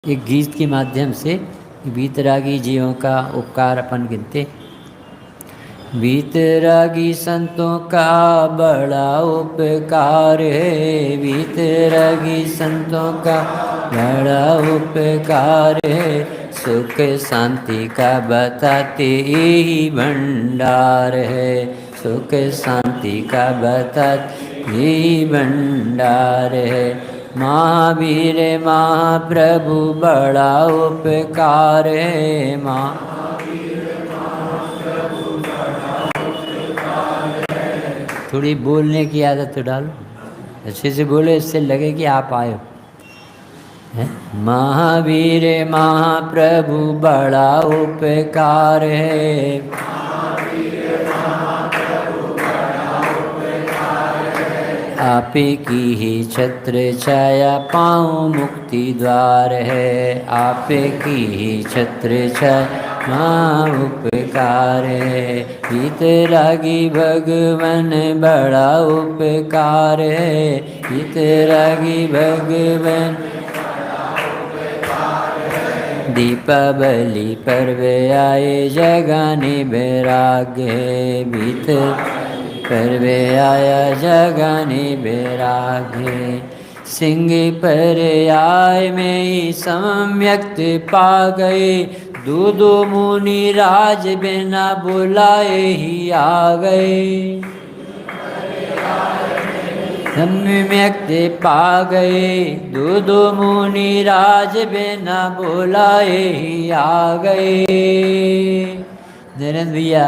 एक गीत के माध्यम से वीतरागी जीवों का उपकार अपन गिनते। वीतरागी संतों का बड़ा उपकार है, वीतरागी संतों का बड़ा उपकार है। सुख शांति का बताते यही भंडार है, सुख शांति का बताते यही भंडार है। महावीर महाप्रभु बड़ा उपकार है, थोड़ी बोलने की आदत तो डालो, अच्छे से बोलो, इससे लगे कि आप आए हो। महावीर महाप्रभु बड़ा उपकार है, आप की ही छत्र छाया पाऊँ मुक्ति द्वार है, आप की ही छत्र छाया माँ उपकार है। वीतरागी भगवन बड़ा उपकार है, वीतरागी भगवन दीपावली पर्व आए जगाने वैराग्य है, पर्व आया जगाने वैराग्य। सिंह पर आय में ही सम्यक्त पा गए, दूदो मुनि राज बिना बुलाए ही आ गए, सम्यक्त पा गए, दूदो मुनि राज बिना बुलाए ही आ गए। नरेंद्र भैया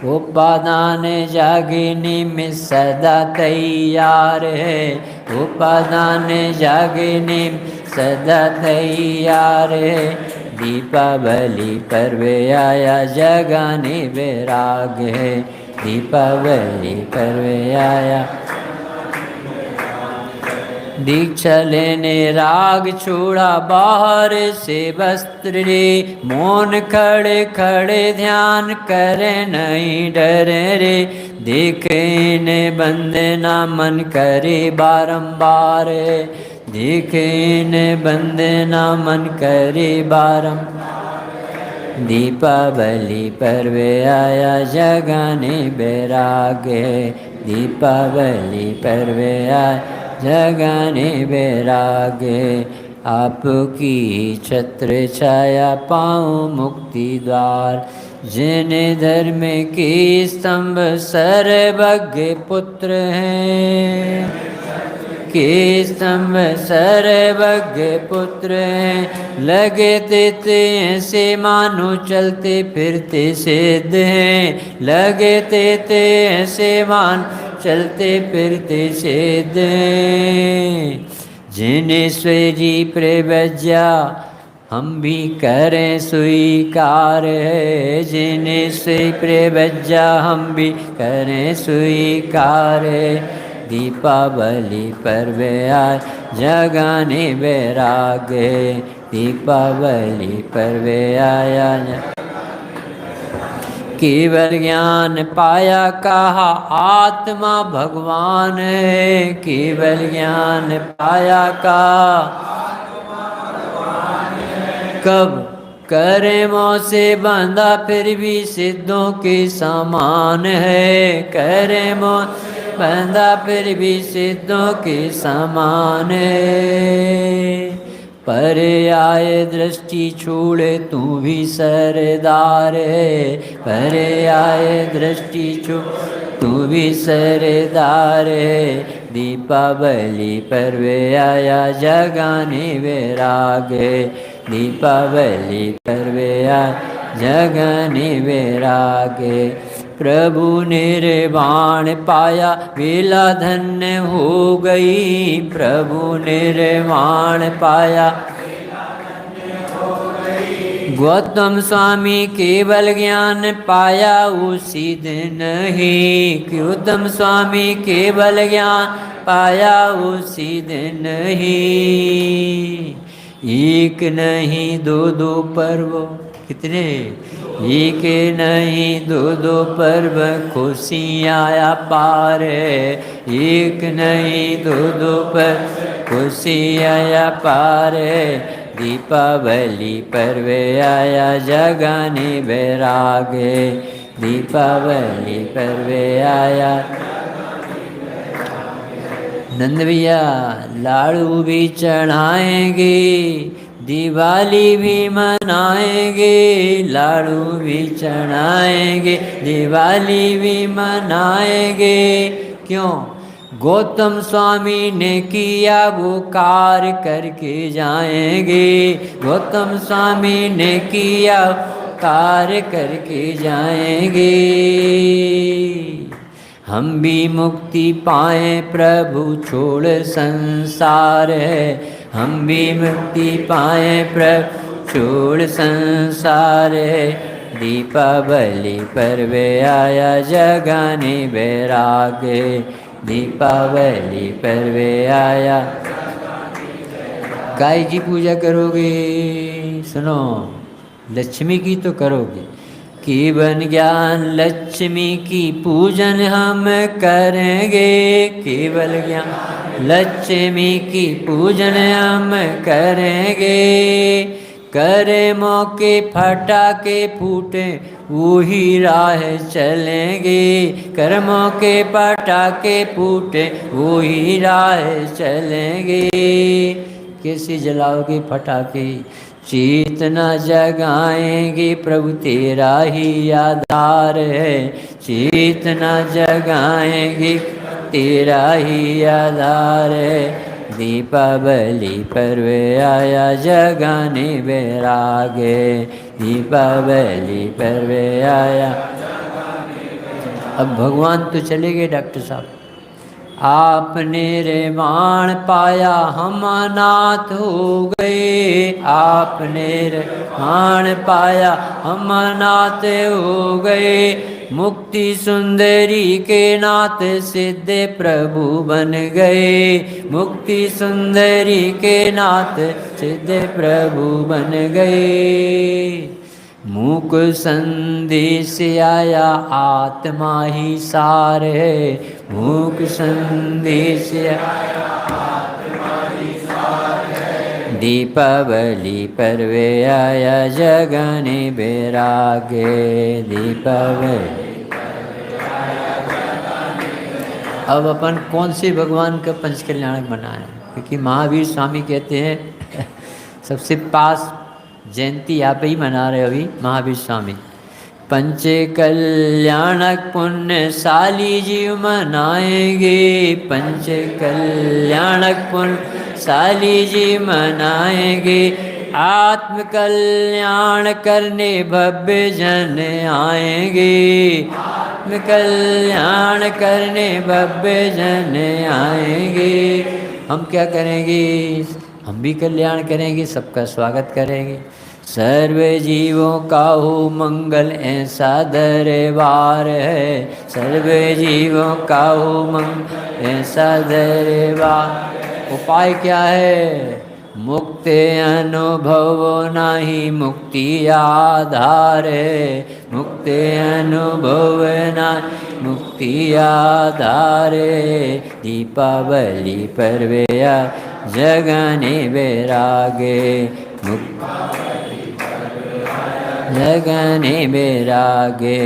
उपादान जागिनी में सदा तैयार है, उपादान जागिनी सदा तैयार है। दीपावली पर्व आया जगाने वैराग्य है, दीपावली पर्व आया। दीक्षा लेने राग छोड़ा बाहर से वस्त्र रे, मौन खड़े खड़े ध्यान करे नहीं डरे रे। देखे ने बंदना मन करे बारंबार, देखे ने बंदना मन करे बारंबार। दीपावली पर्व आया जगाने वैराग्य, दीपावली पर्व आया जगाने वैराग्य। आपकी छत्र छाया पाऊँ मुक्ति द्वार, जिन धर्म के स्तंभ सर्वज्ञ पुत्र हैं, के स्तंभ सर्वज्ञ पुत्र हैं। लगे ते ऐसे मानो चलते फिरते सिद्ध हैं, लगे ते ऐसे मान चलते फिरते सिद्ध हैं। जिनेश्वरी प्रवज्या हम भी करें स्वीकार है, जिनेश्वरी प्रवज्या हम भी करें स्वीकार है। दीपावली पर्व आए जगाने वैराग्य, दीपावली पर्व आया। केवल ज्ञान पाया कहा आत्मा भगवान है, केवल ज्ञान पाया कहा कब करे मोह से बंधा फिर भी सिद्धों के समान है, करे मोह बंधा फिर भी सिद्धों के समान है। पर आए दृष्टि छोड़े तू भी सरदार है, पर आए दृष्टि छोड़ तू भी सरदार है। दीपावली पर्व आया जगाने वैराग्य, दीपावली पर्व आया जगाने वैराग्य। प्रभु निर्वाण पाया वेला धन्य हो गई, प्रभु निर्वाण पाया गौतम स्वामी केवल ज्ञान पाया उसी दिन ही, गौतम स्वामी केवल ज्ञान पाया उसी दिन ही। एक नहीं दो दो पर्व, कितने एक नहीं दो पर्व खुशियाँ पार है, एक नहीं दो पर्व खुशियाँ पार है। दीपावली पर्व आया जगाने बैरागे, दीपावली पर्व आया। नंद भैया लाड़ू भी चढ़ाएंगे, दिवाली भी मनाएंगे, लाड़ू भी चढ़ाएंगे, दिवाली भी मनाएंगे। क्यों? गौतम स्वामी ने किया वो कार्य करके जाएंगे, गौतम स्वामी ने किया कार्य करके जाएंगे। हम भी मुक्ति पाए प्रभु छोड़ संसार है, हम भी मुक्ति पाए प्रभु छोड़ संसार है। दीपावली पर्व आया जगाने बैरागे, दीपावली पर्व आया। गाय की पूजा करोगे? सुनो, लक्ष्मी की तो करोगे। केवल ज्ञान लक्ष्मी की पूजन हम करेंगे, केवल ज्ञान लक्ष्मी की पूजन हम करेंगे। करे मौके फटाके फूटे वही राह चलेंगे, कर मौके पटाके फूटे वही राह चलेंगे। कैसे जलाओगे फटाके? चेतना जगाएंगे प्रभु तेरा ही आधार है, चेतना जगाएंगे तेरा ही आधार है। दीपावली पर्व आया जगाने बैरागे, दीपावली पर्व आया। अब भगवान तो चले गए डॉक्टर साहब। आपने रेवाण पाया हम अनाथ हो गए, आपने रेवाण पाया हम अनाथ हो गए। मुक्ति सुंदरी के नाथ सिद्ध प्रभु बन गए, मुक्ति सुंदरी के नाथ सिद्ध प्रभु बन गए। मूक संदेश आया आत्मा ही सार है, मूक संदेश आया आत्मा ही सार है। दीपावली पर्व आया जगाने बैरागे, दीपावली। अब अपन कौन से भगवान का पंच कल्याणक बनाए? क्योंकि महावीर स्वामी कहते हैं सबसे पास जयंती आप ही मना रहे हो अभी महावीर स्वामी। पंच कल्याणक पुण्यशाली जीव मनाएंगे, पंच कल्याणक पुण्यशाली जीव मनाएंगे। आत्म कल्याण करने भव्य जन आएंगे, आत्म कल्याण करने भव्य जन आएंगे। हम क्या करेंगे? हम भी कल्याण करेंगे, सबका स्वागत करेंगे। सर्व जीवों का हो मंगल ऐसा दरबार है, सर्व जीवों का हो मंगल ऐसा दरबार। उपाय क्या है? मुक्त अनुभव नाही मुक्ति आधार है, मुक्त अनुभव नाही मुक्ति आधार है। दीपावली पर्व जगाने बैरागे, जगाने बैरागे।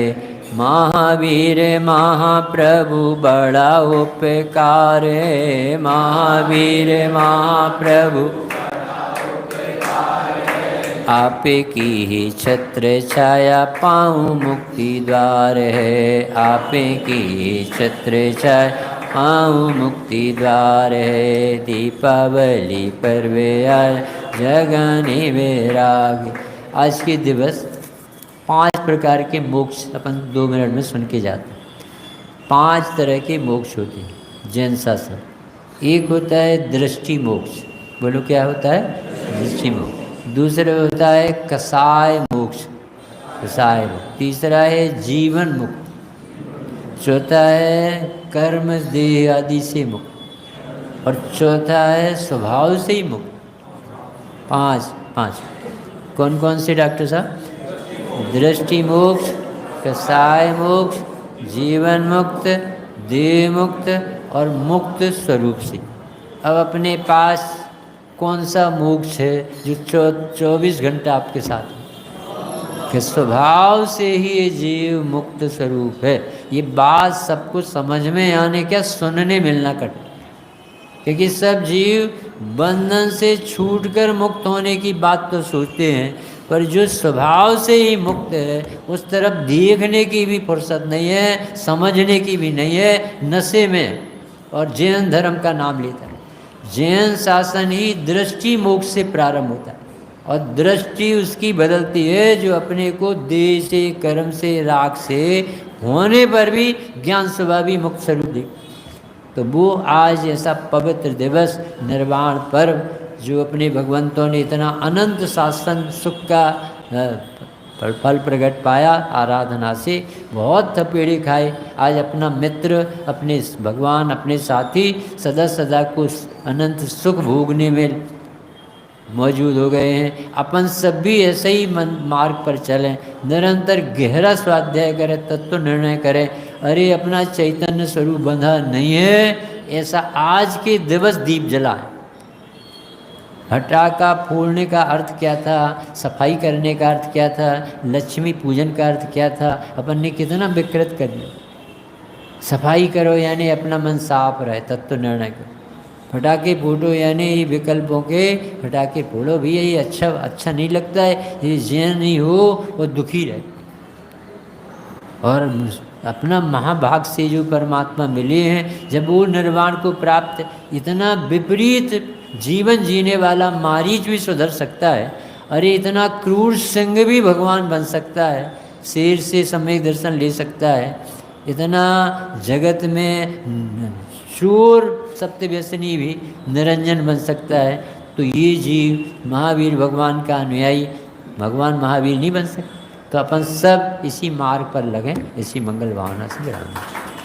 महावीर महाप्रभु बड़ा उपकार है, महावीर महाप्रभु आप की ही छत्र छाया पाऊँ मुक्ति द्वार है, आप की ही छत्र छाया पाऊँ मुक्ति द्वार है। दीपावली पर्व जगाने बैराग। आज के दिवस 5 प्रकार के मोक्ष अपन 2 मिनट में सुन के जाते हैं। 5 तरह के मोक्ष होते हैं जैन शास्त्र। एक होता है दृष्टि मोक्ष, बोलो क्या होता है? दृष्टि मोक्ष। दूसरा होता है कसाय मोक्ष, कसाय मोक्ष। तीसरा है जीवन मुक्त। चौथा है कर्म देह आदि से मुक्त। और चौथा है स्वभाव से ही मुक्त। 5 कौन कौन से डॉक्टर साहब? दृष्टि मोक्ष, कसाय मोक्ष, जीवन मुक्त, देह मुक्त और मुक्त स्वरूप से। अब अपने पास कौन सा मोक्ष है जो 24 घंटा आपके साथ है? कि स्वभाव से ही ये जीव मुक्त स्वरूप है। ये बात सबको समझ में आने, क्या सुनने मिलना कठिन, क्योंकि सब जीव बंधन से छूटकर मुक्त होने की बात तो सोचते हैं, पर जो स्वभाव से ही मुक्त है उस तरफ देखने की भी फुर्सत नहीं है, समझने की भी नहीं है, नशे में। और जैन धर्म का नाम लेता है। जैन शासन ही दृष्टि मोक्ष से प्रारंभ होता है, और दृष्टि उसकी बदलती है जो अपने को देह से, कर्म से, राग से होने पर भी ज्ञान स्वभावी मुक्त स्वरूप दिखे। तो वो आज ऐसा पवित्र दिवस, निर्वाण पर्व, जो अपने भगवंतों ने इतना अनंत शासन सुख का फल प्रकट पाया आराधना से, बहुत थपेड़े खाए, आज अपना मित्र, अपने भगवान, अपने साथी सदा सदा को अनंत सुख भोगने में मौजूद हो गए हैं। अपन सब भी ऐसे ही मार्ग पर चलें, निरंतर गहरा स्वाध्याय करें, तत्व निर्णय करें। अरे अपना चैतन्य स्वरूप बंधा नहीं है, ऐसा आज के दिवस दीप जलाएं। पटाखा फोड़ने का अर्थ क्या था, सफाई करने का अर्थ क्या था, लक्ष्मी पूजन का अर्थ क्या था, अपन ने कितना विकृत कर दिया। सफाई करो यानी अपना मन साफ रहे, तत्व निर्णय करो। पटाखे फोड़ो यानी विकल्पों के पटाखे फोड़ो भी, यही अच्छा नहीं लगता है, ये जैन नहीं हो वो दुखी रहे। और अपना महाभाग से जो परमात्मा मिले हैं, जब वो निर्वाण को प्राप्त, इतना विपरीत जीवन जीने वाला मारीच भी सुधर सकता है। अरे इतना क्रूर सिंह भी भगवान बन सकता है, शेर से सम्यक दर्शन ले सकता है, इतना जगत में शूर सप्तव्यसनी भी निरंजन बन सकता है। तो ये जीव महावीर भगवान का अनुयायी भगवान महावीर नहीं बन सकते। तो अपन सब इसी मार्ग पर लगें, इसी मंगल भावना से विराम।